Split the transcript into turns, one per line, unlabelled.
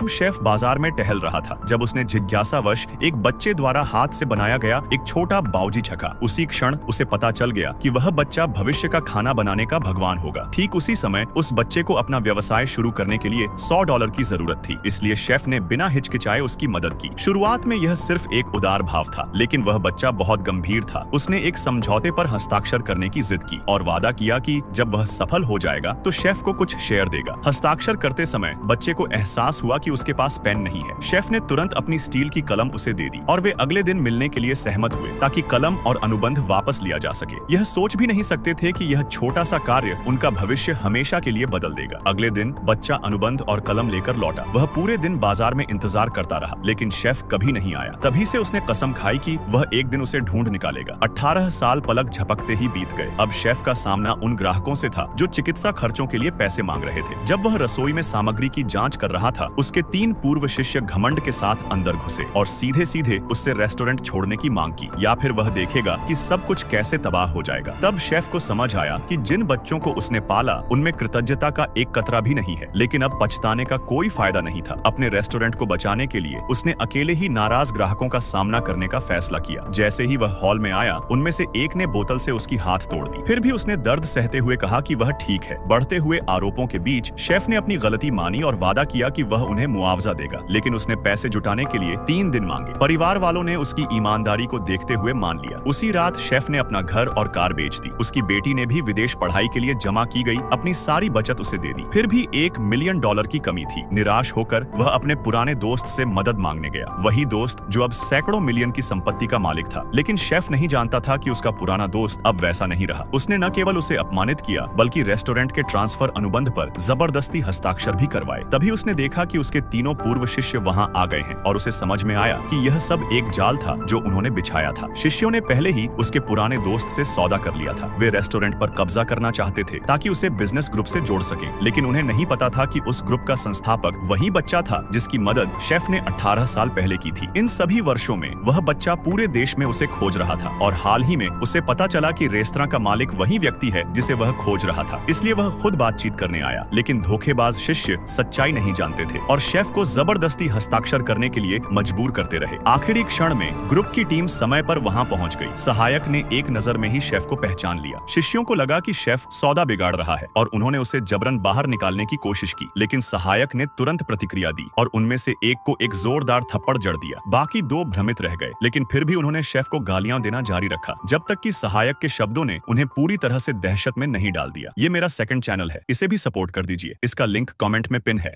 Chef बाजार में टहल रहा था जब उसने जिज्ञासावश एक बच्चे द्वारा हाथ से बनाया गया एक छोटा बावजी छका। उसी क्षण उसे पता चल गया कि वह बच्चा भविष्य का खाना बनाने का भगवान होगा। ठीक उसी समय उस बच्चे को अपना व्यवसाय शुरू करने के लिए $100 की जरूरत थी, इसलिए शेफ ने बिना हिचकिचाए उसकी मदद की। शुरुआत में यह सिर्फ एक उदार भाव था, लेकिन वह बच्चा बहुत गंभीर था। उसने एक समझौते पर हस्ताक्षर करने की जिद की और वादा किया कि जब वह सफल हो जाएगा तो शेफ को कुछ शेयर देगा। हस्ताक्षर करते समय बच्चे को एहसास हुआ कि उसके पास पेन नहीं है। शेफ ने तुरंत अपनी स्टील की कलम उसे दे दी और वे अगले दिन मिलने के लिए सहमत हुए ताकि कलम और अनुबंध वापस लिया जा सके। यह सोच भी नहीं सकते थे कि यह छोटा सा कार्य उनका भविष्य हमेशा के लिए बदल देगा। अगले दिन बच्चा अनुबंध और कलम लेकर लौटा। वह पूरे दिन बाजार में इंतजार करता रहा, लेकिन शेफ कभी नहीं आया। तभी से उसने कसम खाई कि वह एक दिन उसे ढूंढ निकालेगा। 18 साल पलक झपकते ही बीत गए। अब शेफ का सामना उन ग्राहकों से था जो चिकित्सा खर्चों के लिए पैसे मांग रहे थे। जब वह रसोई में सामग्री की जांच कर रहा था, उसके 3 पूर्व शिष्य घमंड के साथ अंदर घुसे और सीधे सीधे उससे रेस्टोरेंट छोड़ने की मांग की, या फिर वह देखेगा कि सब कुछ कैसे तबाह हो जाएगा। तब शेफ को समझ आया कि जिन बच्चों को उसने पाला उनमें कृतज्ञता का एक कतरा भी नहीं है, लेकिन अब पछताने का कोई फायदा नहीं था। अपने रेस्टोरेंट को बचाने के लिए उसने अकेले ही नाराज ग्राहकों का सामना करने का फैसला किया। जैसे ही वह हॉल में आया, उनमें से एक ने बोतल से उसकी हाथ तोड़ दी। फिर भी उसने दर्द सहते हुए कहा कि वह ठीक है। बढ़ते हुए आरोपों के बीच शेफ ने अपनी गलती मानी और वादा किया कि वह उन्हें मुआवजा देगा, लेकिन उसने पैसे जुटाने के लिए 3 दिन मांगे। परिवार वालों ने उसकी ईमानदारी को देखते हुए मान लिया। उसी रात शेफ ने अपना घर और कार बेच दी। उसकी बेटी ने भी विदेश पढ़ाई के लिए जमा की गई अपनी सारी बचत उसे दे दी। फिर भी $1 मिलियन की कमी थी। निराश होकर वह अपने पुराने दोस्त से मदद मांगने गया। वही दोस्त जो अब सैकड़ों मिलियन की संपत्ति का मालिक था। लेकिन शेफ नहीं जानता था कि उसका पुराना दोस्त अब वैसा नहीं रहा। उसने न केवल उसे अपमानित किया, बल्कि रेस्टोरेंट के ट्रांसफर अनुबंध पर जबरदस्ती हस्ताक्षर भी करवाए। तभी उसने देखा कि उसके तीनों पूर्व शिष्य वहां आ गए हैं और उसे समझ में आया कि यह सब एक जाल था जो उन्होंने बिछाया था। शिष्यों ने पहले ही उसके पुराने दोस्त से सौदा कर लिया था। वे रेस्टोरेंट पर कब्जा करना चाहते थे ताकि उसे बिजनेस ग्रुप से जोड़ सके, लेकिन उन्हें नहीं पता था कि उस ग्रुप का संस्थापक वही बच्चा था जिसकी मदद शेफ ने 18 साल पहले की थी। इन सभी वर्षों में वह बच्चा पूरे देश में उसे खोज रहा था और हाल ही में उसे पता चला कि रेस्तरां का मालिक वही व्यक्ति है जिसे वह खोज रहा था। इसलिए वह खुद बातचीत करने आया, लेकिन धोखेबाज शिष्य सच्चाई नहीं जानते थे और शेफ को जबरदस्ती हस्ताक्षर करने के लिए मजबूर करते रहे। आखिरी क्षण में ग्रुप की टीम समय पर वहां पहुंच गई। सहायक ने एक नजर में ही शेफ को पहचान लिया। शिष्यों को लगा कि शेफ सौदा बिगाड़ रहा है और उन्होंने उसे जबरन बाहर निकालने की कोशिश की, लेकिन सहायक ने तुरंत प्रतिक्रिया दी और उनमें से एक को एक जोरदार थप्पड़ जड़ दिया। बाकी 2 भ्रमित रह गए, लेकिन फिर भी उन्होंने शेफ को गालियां देना जारी रखा जब तक कि सहायक के शब्दों ने उन्हें पूरी तरह से दहशत में नहीं डाल दिया। ये मेरा सेकंड चैनल है, इसे भी सपोर्ट कर दीजिए। इसका लिंक कमेंट में पिन है।